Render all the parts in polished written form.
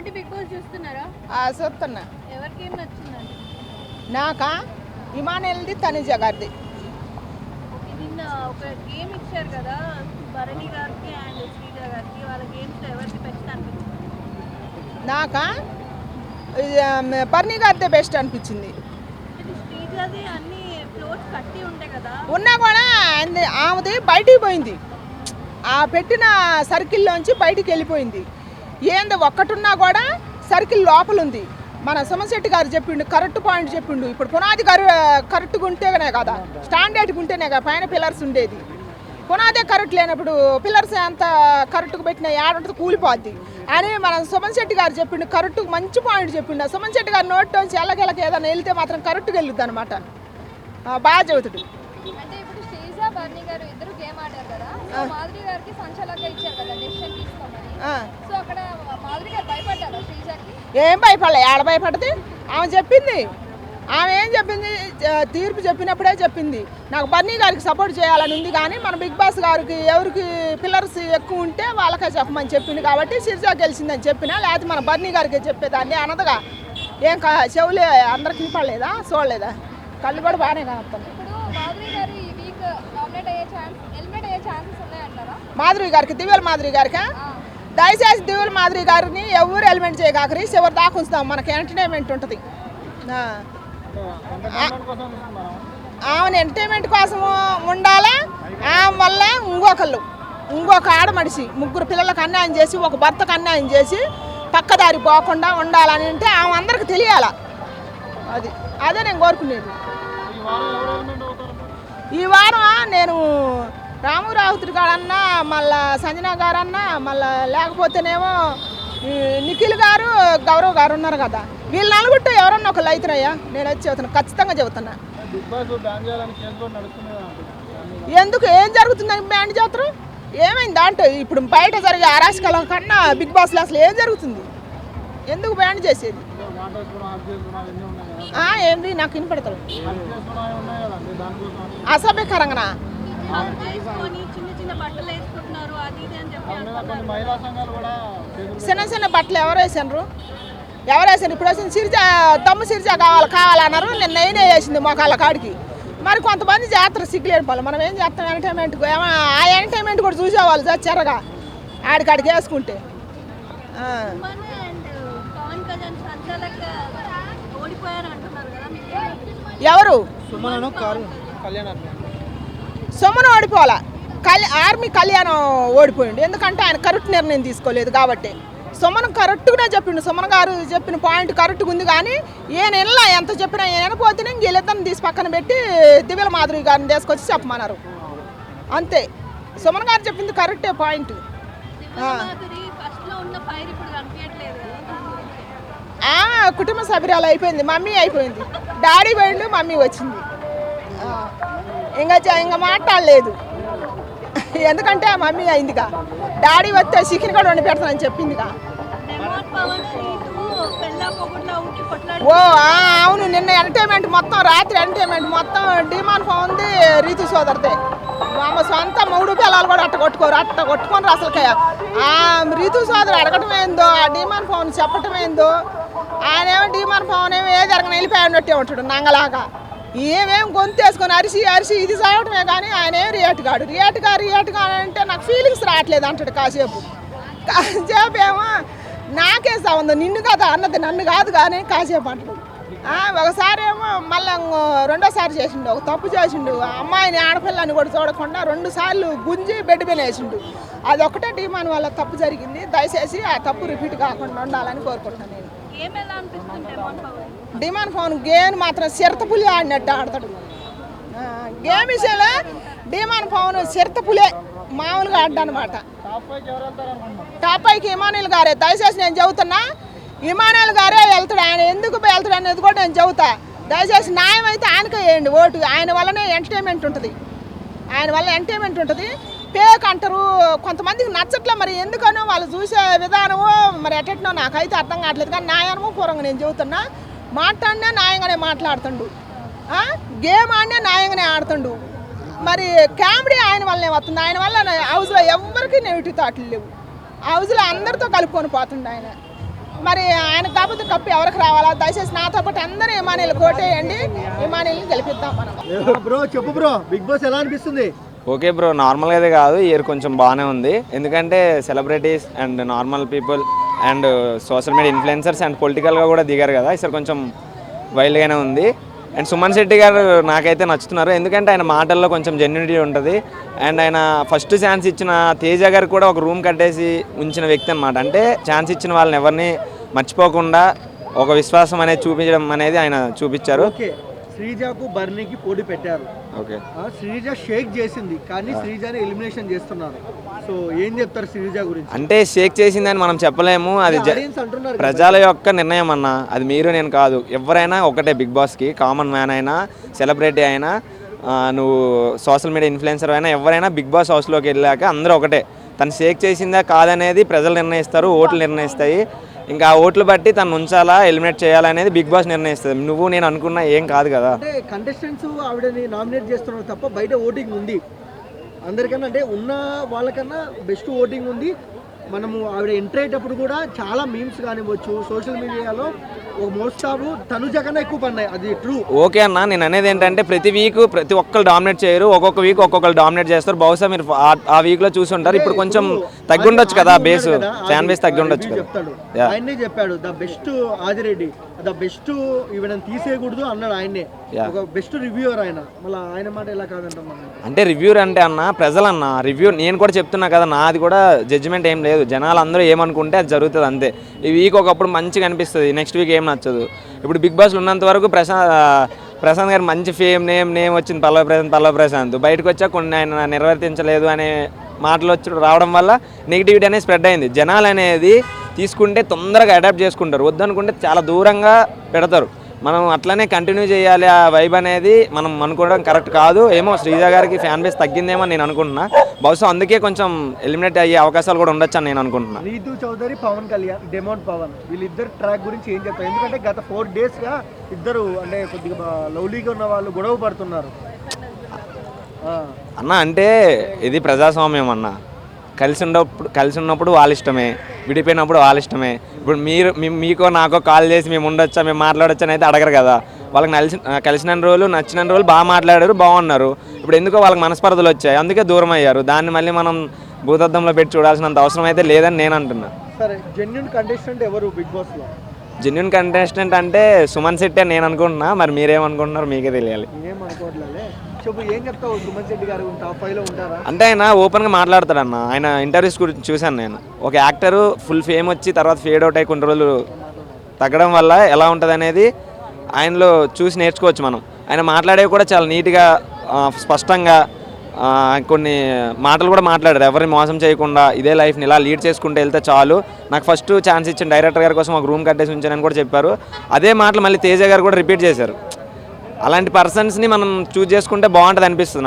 అంటే big boss చూస్తున్నారా? చూస్తున్నా. ఎవరికి ఏం నచ్చిందండి? నాకా ఇమానుయల్ది, తనుజ గారిది. నిన్న ఒక గేమ్ ఇచ్చారు కదా భరణి గారికి అండ్ శ్రీజ గారికి, వాళ్ళ గేమ్స్లో ఎవరికి బెస్ట్ అనిపించింది? నాకా బర్నీ గారిదే బెస్ట్ అనిపించింది. అంటే శ్రీజది అన్ని ఫ్లోర్స్ కట్టి ఉంటాయి కదా, ఉన్నా కూడా ఆమెది బయటికి పోయింది. ఆ పెట్టిన సర్కిల్లోంచి బయటికి వెళ్ళిపోయింది. ఏంది ఒక్కటున్నా కూడా సర్కిల్ లోపల ఉంది. మన సోమశెట్టి గారు చెప్పిండు, కరెక్ట్ పాయింట్ చెప్పిండు. ఇప్పుడు పునాది గారు కరెక్ట్గా ఉంటేనే కదా, స్టాండర్డ్గా ఉంటేనే కదా పైన పిల్లర్స్ ఉండేది. పునాదే కరెక్ట్ లేనప్పుడు పిల్లర్స్ అంత కరెక్ట్గా పెట్టిన ఏడంతా కూలిపోద్ది అని మన సోమశెట్టి గారు చెప్పిండు. కరెక్ట్ మంచి పాయింట్ చెప్పిండు. సోమశెట్టి గారి నోట్లోంచి ఎల్లకెళ్ళకి ఏదైనా వెళ్తే మాత్రం కరెక్ట్గా వెళ్ళుద్ది అనమాట. బాగా చదువుతాడు. అంటే ఇప్పుడు శ్రీజ భరణి గారు ఇద్దరు గేమ్ ఆడారు కదా, సో మాధురి గారికి సంచలనంగా ఇచ్చారు కదా డెసిషన్ తీసుకోమని. సో అక్కడ మాధురి గారు భయపడ్డారా శ్రీజకి? ఏం భయపడలే, ఏడ భయపడది. ఆమె చెప్పింది, ఆమె ఏం చెప్పింది, తీర్పు చెప్పినప్పుడే చెప్పింది నాకు బన్నీ గారికి సపోర్ట్ చేయాలని ఉంది, కానీ మన బిగ్ బాస్ గారికి ఎవరికి పిల్లర్స్ ఎక్కువ ఉంటే వాళ్ళకే చెప్పమని చెప్పింది కాబట్టి శ్రీజ గెలిచిందని చెప్పినా, లేకపోతే మన బన్నీ గారికి చెప్పేదాన్ని అనదుగా. ఏం చెవులే అందరికి పడలేదా, చూడలేదా? కళ్ళు కూడా బాగానే కనపడుతుంది. ఇప్పుడు మాధురి గారు ఈ వీక్ ఎలిమినేట్ అయ్యే ఛాన్సెస్ ఉన్నాయంటారా? మాధురి గారికి, దివ్యల మాధురి గారికి దయచేసి దివ్యల మాధురి గారిని ఎవరు ఎలిమెంట్ చేయగాకరి, చివరి దాకా ఉంచుతాం, మనకి ఎంటర్టైన్మెంట్ ఉంటుంది. ఆమెను ఎంటర్టైన్మెంట్ కోసం ఉండాలా. ఆమె వల్ల ఇంకొక ఆడ మనిషి ముగ్గురు పిల్లలకు అన్యాయం చేసి, ఒక భర్తకు అన్యాయం చేసి పక్కదారి పోకుండా ఉండాలని అంటే ఆమె అందరికి తెలియాల. అదే నేను కోరుకునేది. ఈ వారం నేను రాము రావుతుడి గారన్నా, మళ్ళా సంజన గారన్నా, మళ్ళా లేకపోతేనేమో నిఖిల్ గారు, గౌరవ్ గారు ఉన్నారు కదా, వీళ్ళు నలుగుట్టు ఎవరన్నా ఒకళ్ళు అవుతున్నాయా? నేను వచ్చి చెబుతున్నా, ఖచ్చితంగా చెబుతున్నా. ఎందుకు ఏం జరుగుతుందని బ్యాన్ చేస్తారు? ఏమైంది దాంట్లో? ఇప్పుడు బయట జరిగే అరాచకాల కన్నా బిగ్ బాస్లో అసలు ఏం జరుగుతుంది? ఎందుకు బ్యాన్ చేసేది? ఏంటి నాకు వినపడతారు అసభ్యకరంగా చిన్న చిన్న బట్టలు ఎవరు వేసారు? ఇప్పుడు వేసిన సిరిజ, దమ్ము సిరిజ కావాలన్నారు. నిన్న నేనే వేసింది మొకాళ్ళ కాడికి. మరి కొంతమంది చేస్తారు సిగ్గులేని పనులు. మనం ఏం చేస్తాం? ఎంటర్టైన్మెంట్ ఆ ఎంటర్టైన్మెంట్ కూడా చూసేవాళ్ళు చచ్చారుగా ఆడికాడికి వేసుకుంటే. ఎవరు? సుమన్ ఓడిపోవాలా? ఆర్మీ కళ్యాణం ఓడిపోయిండు. ఎందుకంటే ఆయన కరెక్ట్ నిర్ణయం తీసుకోలేదు కాబట్టి. సుమన్ కరెక్ట్గానే చెప్పిండు. సుమన్ గారు చెప్పిన పాయింట్ కరెక్ట్గా ఉంది, కానీ ఈయన ఇలా ఎంత చెప్పినా ఈయన పోతేనే వీళ్ళిద్దరిని తీసి పక్కన పెట్టి దివ్యల మాధురి గారిని తీసుకొచ్చి చెప్పమన్నారు. అంతే. సుమన్ గారు చెప్పింది కరెక్టే పాయింట్. కుటుంబ సభ్యురాలు అయిపోయింది, మమ్మీ అయిపోయింది. డాడీ పోయిండు, మమ్మీ వచ్చింది. ఇంకా మాట్లాడలేదు, ఎందుకంటే మమ్మీ అయిందిగా. డాడీ వస్తే చికెన్ కూడా వండి పెడతానని చెప్పిందిగా. అవును, నిన్న ఎంటర్టైన్మెంట్ మొత్తం, రాత్రి ఎంటర్టైన్మెంట్ మొత్తం డిమాండ్ ఉంది రీతు సోదరిదే. మా సొంత మూడు పిల్లలు కూడా అట్ట కొట్టుకోరు అసలుకే. రీతు సోదరు అడగటం ఏందో, ఆ డిమాండ్ ఫోన్ చెప్పటం ఏందో. ఆయన ఏమో డిమాండ్ ఫోన్ ఏమో ఏ జరగని వెళ్ళిపోయినట్టే ఉంటాడు నంగలాగా. ఏమేం గొంతేసుకొని అరిసి ఇది చావటమే, కానీ ఆయన ఏం రియాట్గా అంటే నాకు ఫీలింగ్స్ రావట్లేదు అంటాడు. కాసేపు ఏమో నాకే సంబంధం, నిన్ను కదా అన్నది, నన్ను కాదు కానీ కాసేపు అంటాడు. ఒకసారి ఏమో మళ్ళీ రెండోసారి చేసిండు, ఒక తప్పు చేసిండు. అమ్మాయిని ఆడపిల్లని కూడా చూడకుండా 2 సార్లు గుంజి బెడ్ మీద వేసిండు. అదొక్కటే డిమాండ్ వల్ల తప్పు జరిగింది. దయచేసి ఆ తప్పు రిపీట్ కాకుండా ఉండాలని కోరుకుంటున్నాను నేను. డిమాండ్ ఫోన్ గేమ్ మాత్రం చిరతపులి ఆడినట్టు ఆడతాడు. గేమ్ విషయంలో డిమాండ్ ఫోన్ చిరతపులే, మామూలుగా ఆడ్డనమాట. టాప్ 5కి ఇమానుయల్ గారే. దయచేసి నేను చెబుతున్నా, ఇమానుయల్ గారే వెళ్తాడు. ఆయన ఎందుకు వెళ్తాడు అనేది కూడా నేను చెబుతా. దయచేసి న్యాయం అయితే ఆయనకే వేయండి ఓటు. ఆయన వల్లనే ఎంటర్టైన్మెంట్ ఉంటుంది. పేక్ అంటారు, కొంతమందికి నచ్చట్లే, మరి ఎందుకనో వాళ్ళు చూసే విధానమో మరి ఎట్టనో నాకైతే అర్థం కావట్లేదు. కానీ న్యాయమో పూర్వంగా నేను చెబుతున్నా, మాట్లాడినా న్యాయంగానే మాట్లాడుతుండు, గేమ్ ఆడినా న్యాయంగానే ఆడుతుండు. మరి కామెడీ ఆయన వల్లనే వస్తుంది. ఆయన వల్ల హౌస్లో ఎవరికి నెగిటివ్ థాట్లు లేవు. హౌస్లో అందరితో కలుపుకొని పోతుండు ఆయన. మరి ఆయన కాకపోతే కప్పు ఎవరికి రావాలా? దయచేసి నాతో పాటు అందరూ ఇమానీలు కోటేయండి, ఇమానీలను గెలిపిద్దాం మనం. బ్రో చెప్పు బ్రో, బిగ్ బాస్ ఎలా అనిపిస్తుంది? ఓకే బ్రో, నార్మల్గా అయితే కాదు, ఇయర్ కొంచెం బాగానే ఉంది. ఎందుకంటే celebrities and normal people and social media influencers and పొలిటికల్గా కూడా దిగారు కదా, ఈసారి కొంచెం వైల్డ్గానే ఉంది. అండ్ సుమన్ శెట్టి గారు నాకైతే నచ్చుతున్నారు, ఎందుకంటే ఆయన మాటల్లో కొంచెం జెన్యూనిటీ ఉంటుంది. అండ్ ఆయన ఫస్ట్ ఛాన్స్ ఇచ్చిన తేజ గారు కూడా ఒక రూమ్ కట్టేసి ఉంచిన వ్యక్తి అనమాట. అంటే ఛాన్స్ ఇచ్చిన వాళ్ళని ఎవరిని మర్చిపోకుండా ఒక విశ్వాసం అనేది చూపించడం అనేది ఆయన చూపించారు. ఓకే, శ్రీజకు బర్నీకి పోటీ పెట్టారు. ఓకే, శ్రీజ షేక్ చేసింది కానీ శ్రీజని ఎలిమినేషన్ చేస్తున్నారు. సో ఏం చెప్తారు శ్రీజ గురించి? అంటే షేక్ చేసిందని మనం చెప్పలేము, అది అంటున్నారు ప్రజల యొక్క నిర్ణయం అన్న. అది మీరు నేను కాదు, ఎవరైనా ఒకటే. బిగ్ బాస్కి కామన్ మ్యాన్ అయినా, సెలబ్రిటీ అయినా, నువ్వు సోషల్ మీడియా ఇన్ఫ్లుయెన్సర్ అయినా, ఎవరైనా బిగ్ బాస్ హౌస్లోకి వెళ్ళాక అందరూ ఒకటే. తను షేక్ చేసిందా కాదనేది ప్రజలు నిర్ణయిస్తారు, ఓట్లు నిర్ణయిస్తాయి. ఇంకా ఆ ఓట్లు బట్టి తను ఉంచాలా ఎలిమినేట్ చేయాలనేది బిగ్ బాస్ నిర్ణయిస్తుంది. నువ్వు నేను అనుకున్నా ఏం కాదు కదా. అంటే కంటెస్టెంట్స్ ఆవిడని నామినేట్ చేస్తున్నారు తప్ప బయట ఓటింగ్ ఉంది అందరికన్నా. అంటే ఉన్న వాళ్ళకన్నా బెస్ట్ ఓటింగ్ ఉంది. మనము ఆవిడ ఎంటర్ అయ్యేటప్పుడు కూడా చాలా మీమ్స్ కానివ్వచ్చు సోషల్ మీడియాలో ఒక మోస్తాబు తనుజ కన్నా ఎక్కువ పడినాయి, అది ట్రూ. ఓకే అన్న, నేను అనేది ఏంటంటే ప్రతి వీక్ ప్రతి ఒక్కరు డామినేట్ చేయరు, ఒక్కొక్క వీక్ ఒక్కొక్కరు డామినేట్ చేస్తారు. బహుశా మీరు ఆ వీక్లో చూసి ఉంటారు. ఇప్పుడు కొంచెం తగ్గి ఉండొచ్చు కదా, బేస్ ఫ్యాన్ బేస్ తగ్గి ఉండొచ్చు కదా. చెప్తాడు, ఆయనే చెప్పాడు the best Adireddy, the best even తీసేయకూడదు అన్నాడు ఆయనే. ఒక బెస్ట్ రివ్యూవర్ ఆయన, మళ్ళీ ఆయన మాట ఎలా కాదంటాం మనం? అంటే రివ్యూర్ అంటే అన్న ప్రజలన్న రివ్యూ. నేను కూడా చెప్తున్నా కదా, నాది కూడా జడ్జిమెంట్ ఏం లేదు. జనాలు అందరూ ఏమనుకుంటే అది జరుగుతుంది అంతే. ఈ వీక్ ఒకప్పుడు మంచిగా అనిపిస్తుంది, నెక్స్ట్ వీక్ ఏం నచ్చదు. ఇప్పుడు బిగ్ బాస్లో ఉన్నంత వరకు ప్రశాంత్ గారు మంచి ఫేమ్ నేమ్ వచ్చింది, పల్లవి ప్రశాంత్. బయటకు వచ్చా కొన్ని ఆయన నిర్వర్తించలేదు అనే మాటలు వచ్చి రావడం వల్ల నెగిటివిటీ అనేది స్ప్రెడ్ అయింది. జనాలు అనేది తీసుకుంటే తొందరగా అడాప్ట్ చేసుకుంటారు, వద్దనుకుంటే చాలా దూరంగా పెడతారు. మనం అట్లనే కంటిన్యూ చేయాలి. ఆ వైబ్ అనేది మనం అనుకోవడం కరెక్ట్ కాదు. ఏమో శ్రీజ గారికి ఫ్యాన్ బేస్ తగ్గిందేమో నేను అనుకుంటున్నా. బహుశా అందుకే కొంచెం ఎలిమినేట్ అయ్యే అవకాశాలు కూడా ఉండొచ్చు అని నేను అనుకుంటున్నా. నీతు చౌదరి, పవన్ కళ్యాణ్, డెమోన్ పవన్, వీళ్ళిద్దరు ట్రాక్ గురించి ఏం చెప్తారు? ఎందుకంటే గత 4 డేస్గా ఇద్దరు అంటే కొద్దిగా లవ్లీగా ఉన్న వాళ్ళు గొడవ పడుతున్నారు అన్న. అంటే ఇది ప్రజాస్వామ్యం అన్న. కలిసి ఉన్నప్పుడు వాళ్ళ ఇష్టమే, విడిపోయినప్పుడు వాళ్ళ ఇష్టమే. ఇప్పుడు మీకో నాకో కాల్ చేసి మేము ఉండొచ్చా, మేము మాట్లాడొచ్చా అని అయితే అడగరు కదా. వాళ్ళకి కలిసిన రోజులు నచ్చిన రోజులు బాగా మాట్లాడారు, బాగున్నారు. ఇప్పుడు ఎందుకో వాళ్ళకి మనస్పర్ధలు వచ్చాయి, అందుకే దూరం అయ్యారు. దాన్ని మళ్ళీ మనం భూతద్దంలో పెట్టి చూడాల్సినంత అవసరం అయితే లేదని నేను అంటున్నా. సరే, జెన్యూన్ కంటెస్టెంట్ ఎవరు బిగ్ బాస్లో? జెన్యూన్ కంటెస్టెంట్ అంటే సుమన్ శెట్టి అని నేను అనుకుంటున్నా. మరి మీరేమనుకుంటున్నారు మీకే తెలియాలి. ఏం చెప్తావు? సుమన్ శెట్టి గారు టాప్ 5 లో ఉంటారా? అంటే ఆయన ఓపెన్గా మాట్లాడతాడన్న. ఆయన ఇంటర్వ్యూస్ గురించి చూశాను నేను. ఒక యాక్టరు ఫుల్ ఫేమ్ వచ్చి తర్వాత ఫేడ్ అవుట్ అయ్యి కొన్ని రోజులు తగ్గడం వల్ల ఎలా ఉంటుంది అనేది ఆయనలో చూసి నేర్చుకోవచ్చు మనం. ఆయన మాట్లాడేవి కూడా చాలా నీట్గా స్పష్టంగా కొన్ని మాటలు కూడా మాట్లాడారు. ఎవరిని మోసం చేయకుండా ఇదే లైఫ్ని ఇలా లీడ్ చేసుకుంటూ వెళ్తే చాలు, నాకు ఫస్ట్ ఛాన్స్ ఇచ్చిన డైరెక్టర్ గారి కోసం ఒక రూమ్ కట్టేసి ఉంచానని కూడా చెప్పారు. అదే మాటలు మళ్ళీ తేజ గారు కూడా రిపీట్ చేశారు. అలాంటి పర్సన్స్ని మనం చూస్ చేసుకుంటే బాగుంటుంది అనిపిస్తుంది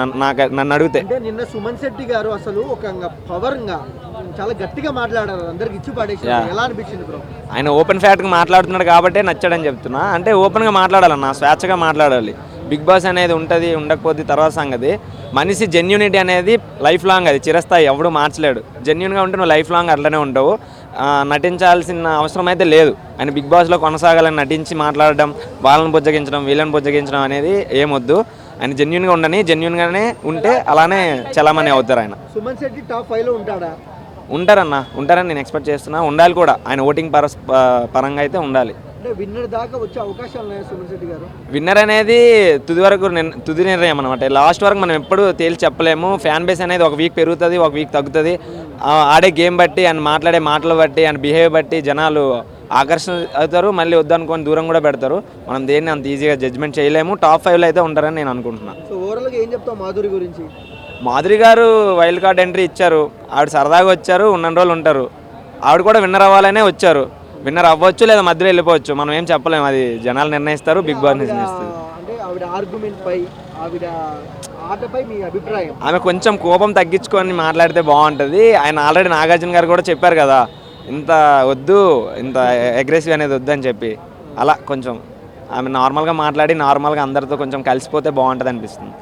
నన్ను అడిగితే. అంటే నిన్న సుమన్ శెట్టి గారు అసలు ఒక పవర్గా చాలా గట్టిగా మాట్లాడారు, అందరికి ఇచ్చి పడేసారు. ఎలా అనిపించింది బ్రో? ఆయన ఓపెన్ ఫ్యాక్ట్గా మాట్లాడుతున్నాడు కాబట్టి నచ్చాడని చెప్తున్నా. అంటే ఓపెన్గా మాట్లాడాలన్న, స్వేచ్ఛగా మాట్లాడాలి. బిగ్ బాస్ అనేది ఉంటుంది, ఉండకపోతే తర్వాత సంగతి. మనిషి జెన్యూనిటీ అనేది లైఫ్ లాంగ్, అది చిరస్థాయి, ఎవడు మార్చలేడు. జెన్యూన్గా ఉంటే నువ్వు లైఫ్ లాంగ్ అట్లనే ఉంటావు. నటించాల్సిన అవసరం అయితే లేదు. ఆయన బిగ్ బాస్లో కొనసాగాలని నటించి మాట్లాడడం, వాళ్ళని బుజ్జగించడం వీళ్ళని బుజ్జగించడం అనేది ఏమొద్దు. ఆయన జెన్యూన్గా ఉండని, జెన్యూన్గానే ఉంటే అలానే చలామణి అవుతారు. ఆయన సుమన్ శెట్టి టాప్ 5 లో ఉంటాడా? ఉంటారని నేను ఎక్స్పెక్ట్ చేస్తున్నా. ఉండాలి కూడా, ఆయన ఓటింగ్ పరంగా అయితే ఉండాలి. విన్నర్ దాకా వచ్చే అవకాశాలు ఉన్నాయి సుమన్ శెట్టి గారు. విన్నర్ అనేది తుది నిర్ణయం అనమాట. లాస్ట్ వరకు మనం ఎప్పుడు తేల్చి చెప్పలేము. ఫ్యాన్ బేస్ అనేది ఒక వీక్ పెరుగుతుంది, ఒక వీక్ తగ్గుతుంది. ఆడే గేమ్ బట్టి ఆయన మాట్లాడే మాటలు బట్టి ఆయన బిహేవ్ బట్టి జనాలు ఆకర్షణ అవుతారు, మళ్ళీ వద్దనుకొని దూరం కూడా పెడతారు. మనం దేన్ని అంత ఈజీగా జడ్జ్మెంట్ చేయలేము. టాప్ 5లో అయితే ఉంటారని నేను అనుకుంటున్నాను. సో ఓవరాల్గా ఏం చెప్తావు మాధురి గురించి? మాధురి గారు వైల్డ్ కార్డ్ ఎంట్రీ ఇచ్చారు. ఆవిడ సరదాగా వచ్చారు, ఉన్న రోజులు ఉంటారు. ఆవిడ కూడా విన్నర్ అవ్వాలనే వచ్చారు. విన్నర్ అవ్వచ్చు లేదా మధ్యలో వెళ్ళిపోవచ్చు, మనం ఏం చెప్పలేము. అది జనాలు నిర్ణయిస్తారు, బిగ్ బాస్ నిర్ణయిస్తారు. అంటే ఆవిడ ఆర్గ్యుమెంట్ పై, ఆవిడ ఆటపై మీ అభిప్రాయం? ఆమె కొంచెం కోపం తగ్గించుకొని మాట్లాడితే బాగుంటుంది. ఆయన ఆల్రెడీ నాగార్జున గారు కూడా చెప్పారు కదా, ఇంత వద్దు, ఇంత అగ్రెసివ్ అనేది వద్దు అని చెప్పి. అలా కొంచెం ఆమె నార్మల్గా మాట్లాడి నార్మల్గా అందరితో కొంచెం కలిసిపోతే బాగుంటుంది అనిపిస్తుంది.